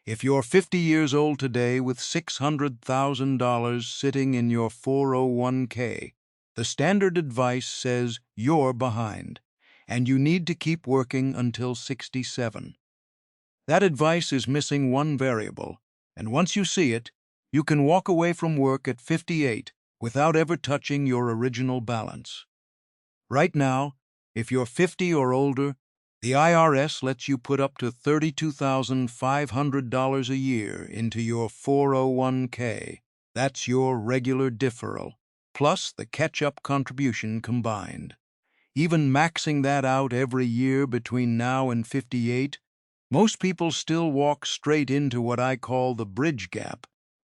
If you're 50 years old today with $600,000 sitting in your 401k, the standard advice says you're behind, and you need to keep working until 67. That advice is missing one variable, and once you see it, you can walk away from work at 58 without ever touching your original balance. Right now, if you're 50 or older, the IRS lets you put up to $32,500 a year into your 401k. That's your regular deferral, plus the catch-up contribution combined. Even maxing that out every year between now and 58, most people still walk straight into what I call the bridge gap,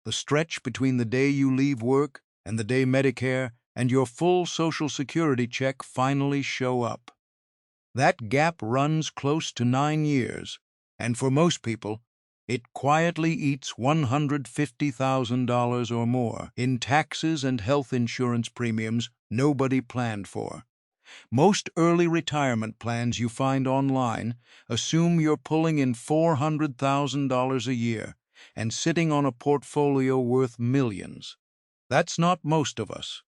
the stretch between the day you leave work and the day Medicare and your full Social Security check finally show up. That gap runs close to 9 years, and for most people, it quietly eats $150,000 or more in taxes and health insurance premiums nobody planned for. Most early retirement plans you find online assume you're pulling in $400,000 a year and sitting on a portfolio worth millions. That's not most of us.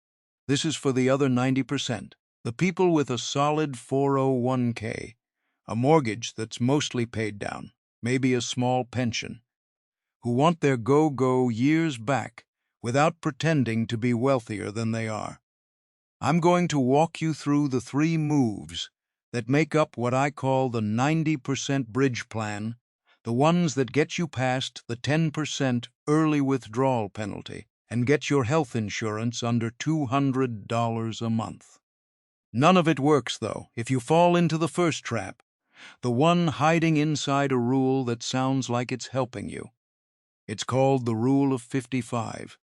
This is for the other 90%, the people with a solid 401k, a mortgage that's mostly paid down, maybe a small pension, who want their go-go years back without pretending to be wealthier than they are. I'm going to walk you through the 3 moves that make up what I call the 90% bridge plan, the ones that get you past the 10% early withdrawal penalty and get your health insurance under $200 a month. None of it works, though, if you fall into the first trap, the one hiding inside a rule that sounds like it's helping you. It's called the Rule of 55,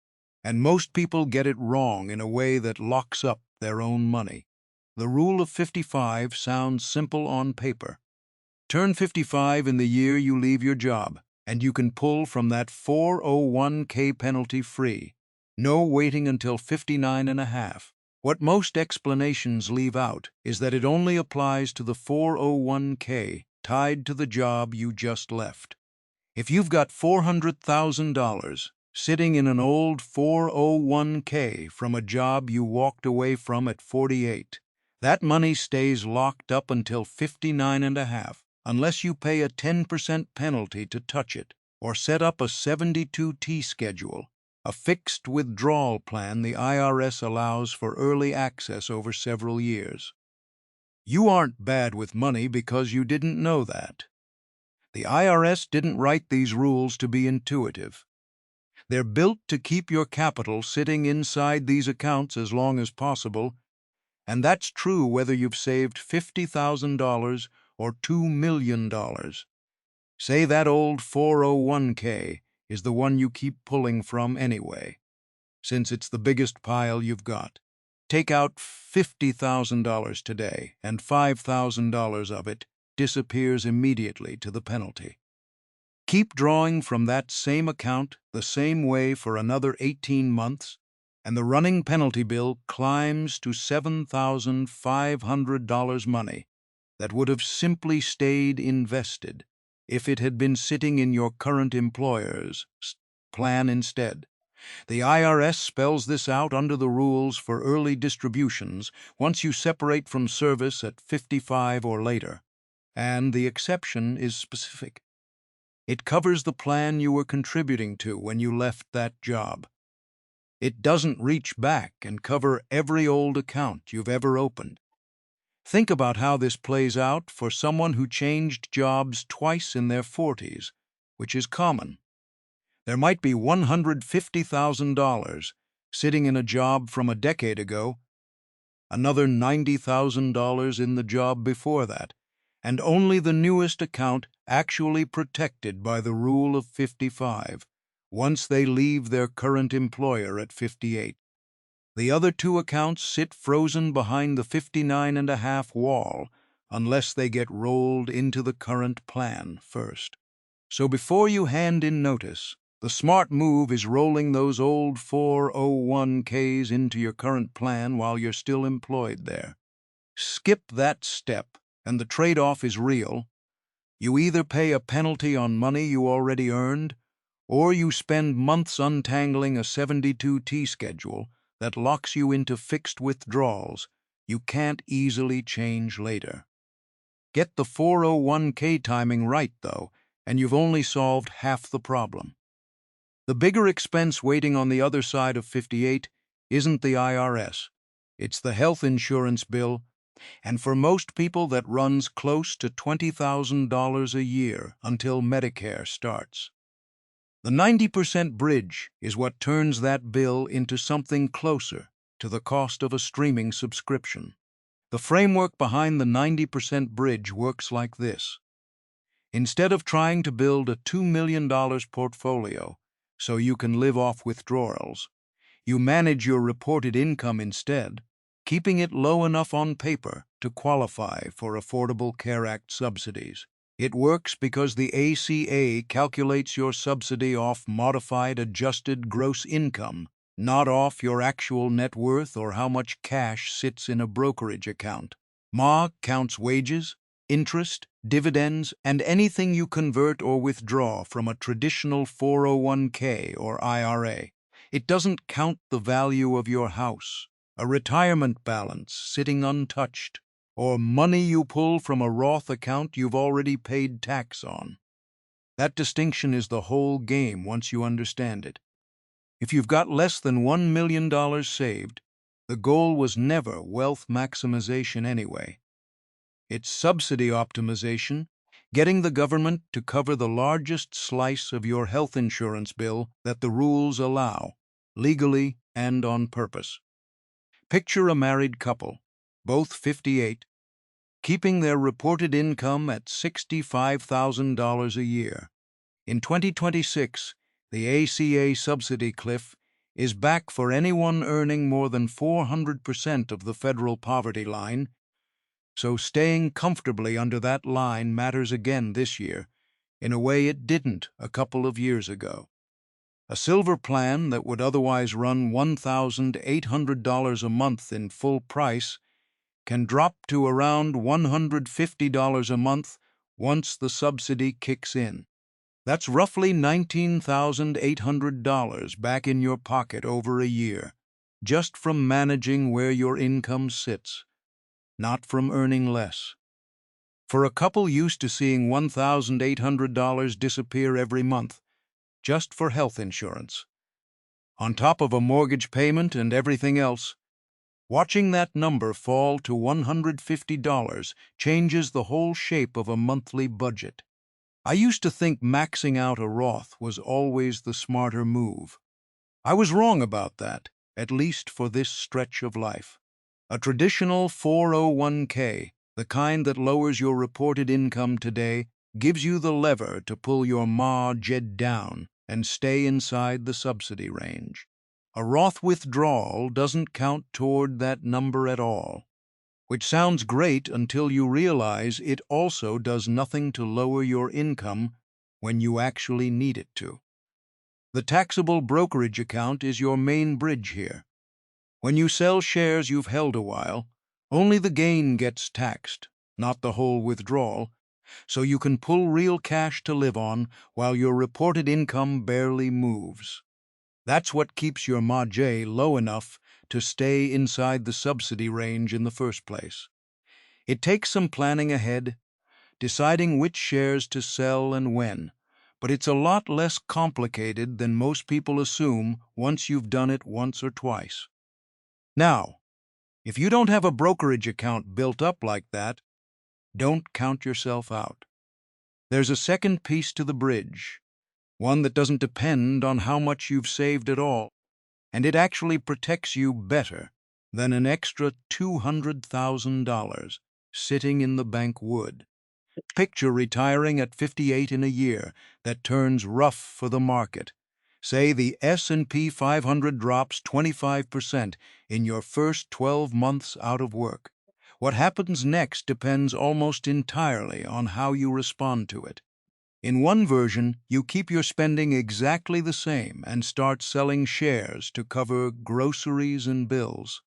and most people get it wrong in a way that locks up their own money. The Rule of 55 sounds simple on paper. Turn 55 in the year you leave your job, and you can pull from that 401k penalty-free. No waiting until 59 and a half. What most explanations leave out is that it only applies to the 401k tied to the job you just left. If you've got $400,000 sitting in an old 401k from a job you walked away from at 48, that money stays locked up until 59 and a half, unless you pay a 10% penalty to touch it or set up a 72T schedule, a fixed withdrawal plan the IRS allows for early access over several years. You aren't bad with money because you didn't know that. The IRS didn't write these rules to be intuitive. They're built to keep your capital sitting inside these accounts as long as possible, and that's true whether you've saved $50,000 or $2 million. Say that old 401k is the one you keep pulling from anyway, since it's the biggest pile you've got. Take out $50,000 today, and $5,000 of it disappears immediately to the penalty. Keep drawing from that same account the same way for another 18 months, and the running penalty bill climbs to $7,500 money that would have simply stayed invested if it had been sitting in your current employer's plan instead. The IRS spells this out under the rules for early distributions once you separate from service at 55 or later, and the exception is specific. It covers the plan you were contributing to when you left that job. It doesn't reach back and cover every old account you've ever opened. Think about how this plays out for someone who changed jobs twice in their 40s, which is common. There might be $150,000 sitting in a job from a decade ago, another $90,000 in the job before that, and only the newest account actually protected by the Rule of 55 once they leave their current employer at 58. The other 2 accounts sit frozen behind the 59 and a half wall unless they get rolled into the current plan first. So before you hand in notice, the smart move is rolling those old 401ks into your current plan while you're still employed there. Skip that step, and the trade-off is real. You either pay a penalty on money you already earned, or you spend months untangling a 72T schedule that locks you into fixed withdrawals you can't easily change later. Get the 401k timing right, though, and you've only solved half the problem. The bigger expense waiting on the other side of 58 isn't the IRS. It's the health insurance bill, and for most people that runs close to $20,000 a year until Medicare starts. The 90% bridge is what turns that bill into something closer to the cost of a streaming subscription. The framework behind the 90% bridge works like this. Instead of trying to build a $2 million portfolio so you can live off withdrawals, you manage your reported income instead, keeping it low enough on paper to qualify for Affordable Care Act subsidies. It works because the ACA calculates your subsidy off modified adjusted gross income, not off your actual net worth or how much cash sits in a brokerage account. MA counts wages, interest, dividends, and anything you convert or withdraw from a traditional 401k or IRA. It doesn't count the value of your house, a retirement balance sitting untouched, or money you pull from a Roth account you've already paid tax on. That distinction is the whole game once you understand it. If you've got less than $1 million saved, the goal was never wealth maximization anyway. It's subsidy optimization, getting the government to cover the largest slice of your health insurance bill that the rules allow, legally and on purpose. Picture a married couple, both 58, keeping their reported income at $65,000 a year. In 2026, the ACA subsidy cliff is back for anyone earning more than 400% of the federal poverty line, so staying comfortably under that line matters again this year, in a way it didn't a couple of years ago. A silver plan that would otherwise run $1,800 a month in full price can drop to around $150 a month once the subsidy kicks in. That's roughly $19,800 back in your pocket over a year, just from managing where your income sits, not from earning less. For a couple used to seeing $1,800 disappear every month, just for health insurance, on top of a mortgage payment and everything else, watching that number fall to $150 changes the whole shape of a monthly budget. I used to think maxing out a Roth was always the smarter move. I was wrong about that, at least for this stretch of life. A traditional 401k, the kind that lowers your reported income today, gives you the lever to pull your margin down and stay inside the subsidy range. A Roth withdrawal doesn't count toward that number at all, which sounds great until you realize it also does nothing to lower your income when you actually need it to. The taxable brokerage account is your main bridge here. When you sell shares you've held a while, only the gain gets taxed, not the whole withdrawal, so you can pull real cash to live on while your reported income barely moves. That's what keeps your margin low enough to stay inside the subsidy range in the first place. It takes some planning ahead, deciding which shares to sell and when, but it's a lot less complicated than most people assume once you've done it once or twice. Now, if you don't have a brokerage account built up like that, don't count yourself out. There's a second piece to the bridge, one that doesn't depend on how much you've saved at all, and it actually protects you better than an extra $200,000 sitting in the bank would. Picture retiring at 58 in a year that turns rough for the market. Say the S&P 500 drops 25% in your first 12 months out of work. What happens next depends almost entirely on how you respond to it. In one version, you keep your spending exactly the same and start selling shares to cover groceries and bills.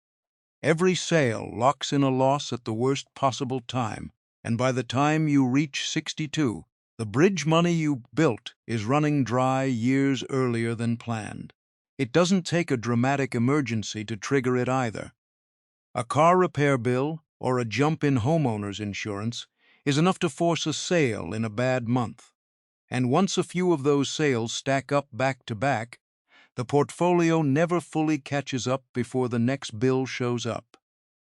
Every sale locks in a loss at the worst possible time, And by the time you reach 62, the bridge money you built is running dry years earlier than planned. It doesn't take a dramatic emergency to trigger it either. A car repair bill or a jump in homeowner's insurance is enough to force a sale in a bad month. And once a few of those sales stack up back to back, the portfolio never fully catches up before the next bill shows up.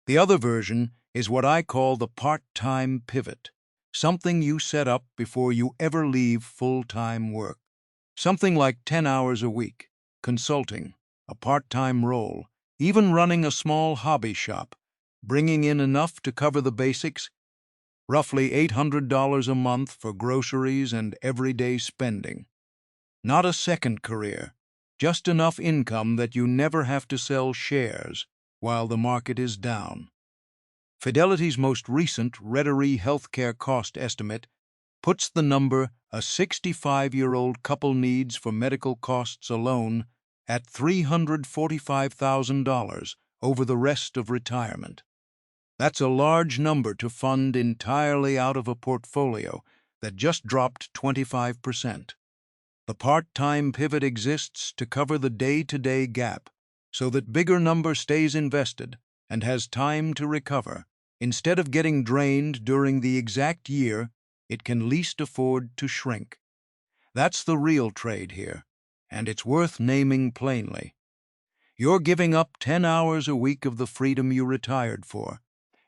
The other version is what I call the part-time pivot, something you set up before you ever leave full-time work. Something like 10 hours a week, consulting, a part-time role, even running a small hobby shop, bringing in enough to cover the basics, roughly $800 a month for groceries and everyday spending. Not a second career, just enough income that you never have to sell shares while the market is down. Fidelity's most recent retiree healthcare cost estimate puts the number a 65-year-old couple needs for medical costs alone at $345,000 over the rest of retirement. That's a large number to fund entirely out of a portfolio that just dropped 25%. The part-time pivot exists to cover the day-to-day gap so that bigger number stays invested and has time to recover, instead of getting drained during the exact year it can least afford to shrink. That's the real trade here, and it's worth naming plainly. You're giving up 10 hours a week of the freedom you retired for,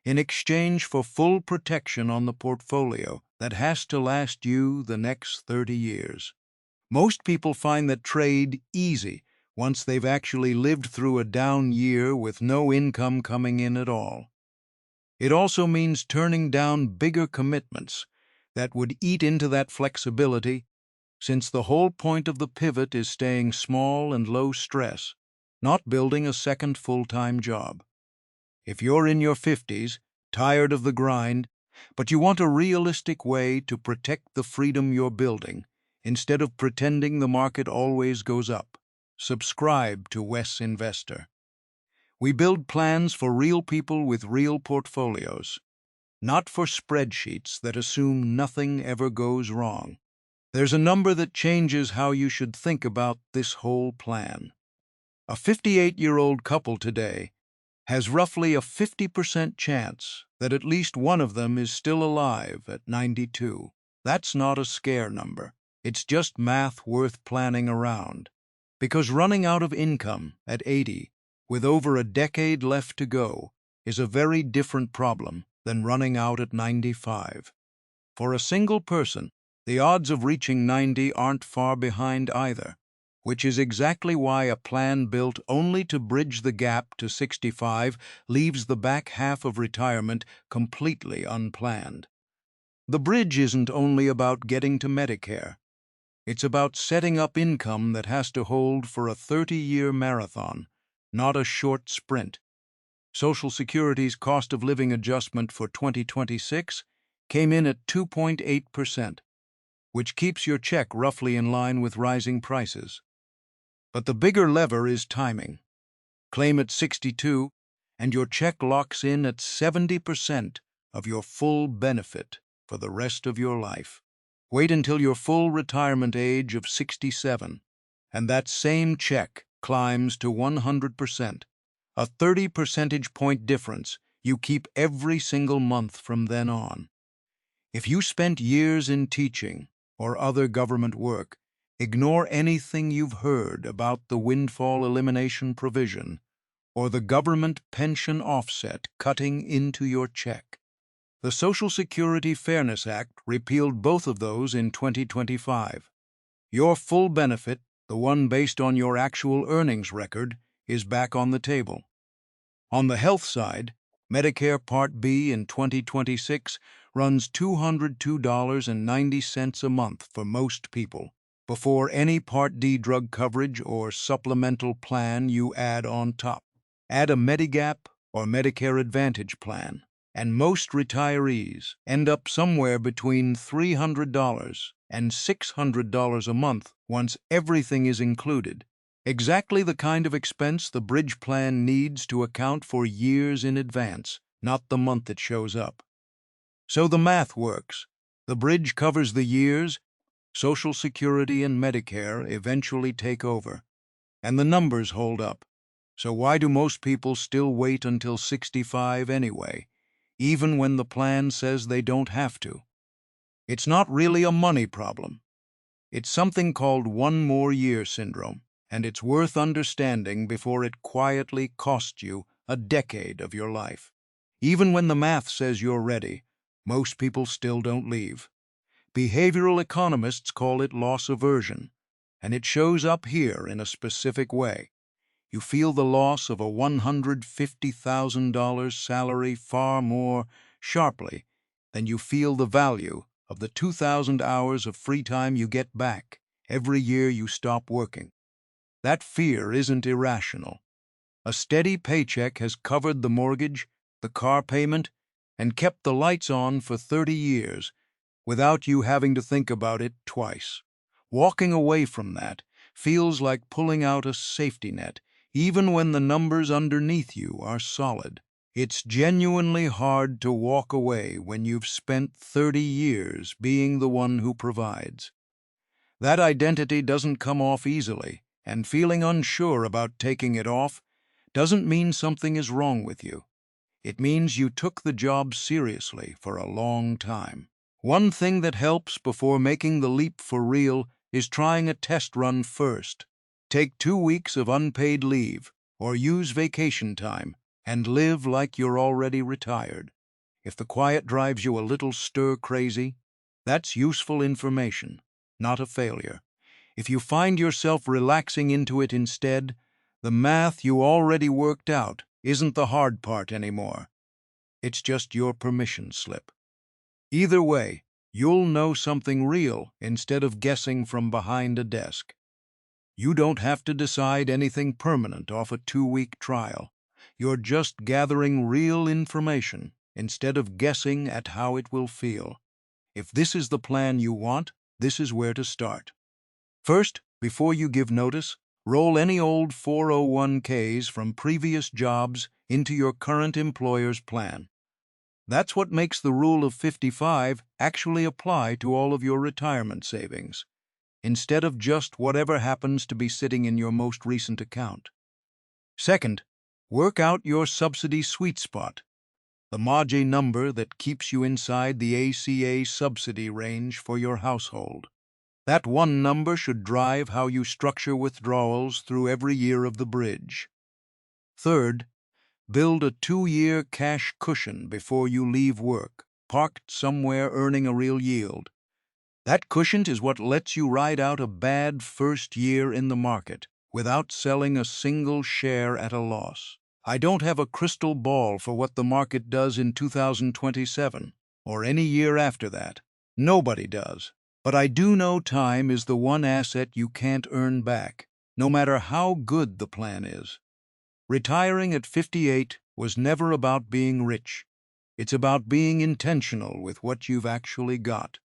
in exchange for full protection on the portfolio that has to last you the next 30 years. Most people find that trade easy once they've actually lived through a down year with no income coming in at all. It also means turning down bigger commitments that would eat into that flexibility, since the whole point of the pivot is staying small and low stress, not building a second full-time job. If you're in your 50s, tired of the grind, but you want a realistic way to protect the freedom you're building, instead of pretending the market always goes up, subscribe to Wes Investor. We build plans for real people with real portfolios, not for spreadsheets that assume nothing ever goes wrong. There's a number that changes how you should think about this whole plan. A 58-year-old couple today has roughly a 50% chance that at least one of them is still alive at 92. That's not a scare number. It's just math worth planning around. Because running out of income at 80, with over a decade left to go, is a very different problem than running out at 95. For a single person, the odds of reaching 90 aren't far behind either, which is exactly why a plan built only to bridge the gap to 65 leaves the back half of retirement completely unplanned. The bridge isn't only about getting to Medicare. It's about setting up income that has to hold for a 30-year marathon, not a short sprint. Social Security's cost of living adjustment for 2026 came in at 2.8%, which keeps your check roughly in line with rising prices. But the bigger lever is timing. Claim at 62, and your check locks in at 70% of your full benefit for the rest of your life. Wait until your full retirement age of 67, and that same check climbs to 100%, a 30 percentage point difference you keep every single month from then on. If you spent years in teaching or other government work, ignore anything you've heard about the windfall elimination provision or the government pension offset cutting into your check. The Social Security Fairness Act repealed both of those in 2025. Your full benefit, the one based on your actual earnings record, is back on the table. On the health side, Medicare Part B in 2026 runs $202.90 a month for most people, before any Part D drug coverage or supplemental plan you add on top. Add a Medigap or Medicare Advantage plan, and most retirees end up somewhere between $300 and $600 a month once everything is included. Exactly the kind of expense the bridge plan needs to account for years in advance, not the month it shows up. So the math works. The bridge covers the years, Social Security and Medicare eventually take over, and the numbers hold up. So why do most people still wait until 65 anyway, even when the plan says they don't have to? It's not really a money problem. It's something called one more year syndrome, and it's worth understanding before it quietly costs you a decade of your life. Even when the math says you're ready, most people still don't leave. Behavioral economists call it loss aversion, and it shows up here in a specific way. You feel the loss of a $150,000 salary far more sharply than you feel the value of the 2,000 hours of free time you get back every year you stop working. That fear isn't irrational. A steady paycheck has covered the mortgage, the car payment, and kept the lights on for 30 years without you having to think about it twice. Walking away from that feels like pulling out a safety net, even when the numbers underneath you are solid. It's genuinely hard to walk away when you've spent 30 years being the one who provides. That identity doesn't come off easily, and feeling unsure about taking it off doesn't mean something is wrong with you. It means you took the job seriously for a long time. One thing that helps before making the leap for real is trying a test run first. Take 2 weeks of unpaid leave or use vacation time and live like you're already retired. If the quiet drives you a little stir-crazy, that's useful information, not a failure. If you find yourself relaxing into it instead, the math you already worked out isn't the hard part anymore. It's just your permission slip. Either way, you'll know something real instead of guessing from behind a desk. You don't have to decide anything permanent off a 2-week trial. You're just gathering real information instead of guessing at how it will feel. If this is the plan you want, this is where to start. First, before you give notice, roll any old 401ks from previous jobs into your current employer's plan. That's what makes the rule of 55 actually apply to all of your retirement savings, instead of just whatever happens to be sitting in your most recent account. Second, work out your subsidy sweet spot, the MAJE number that keeps you inside the ACA subsidy range for your household. That one number should drive how you structure withdrawals through every year of the bridge. Third, build a 2-year cash cushion before you leave work, parked somewhere earning a real yield. That cushion is what lets you ride out a bad first year in the market without selling a single share at a loss. I don't have a crystal ball for what the market does in 2027 or any year after that. Nobody does. But I do know time is the one asset you can't earn back, no matter how good the plan is. Retiring at 58 was never about being rich. It's about being intentional with what you've actually got.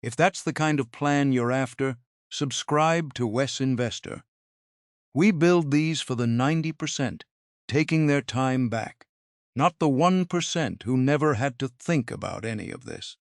If that's the kind of plan you're after, subscribe to Wes Investor. We build these for the 90%, taking their time back, not the 1% who never had to think about any of this.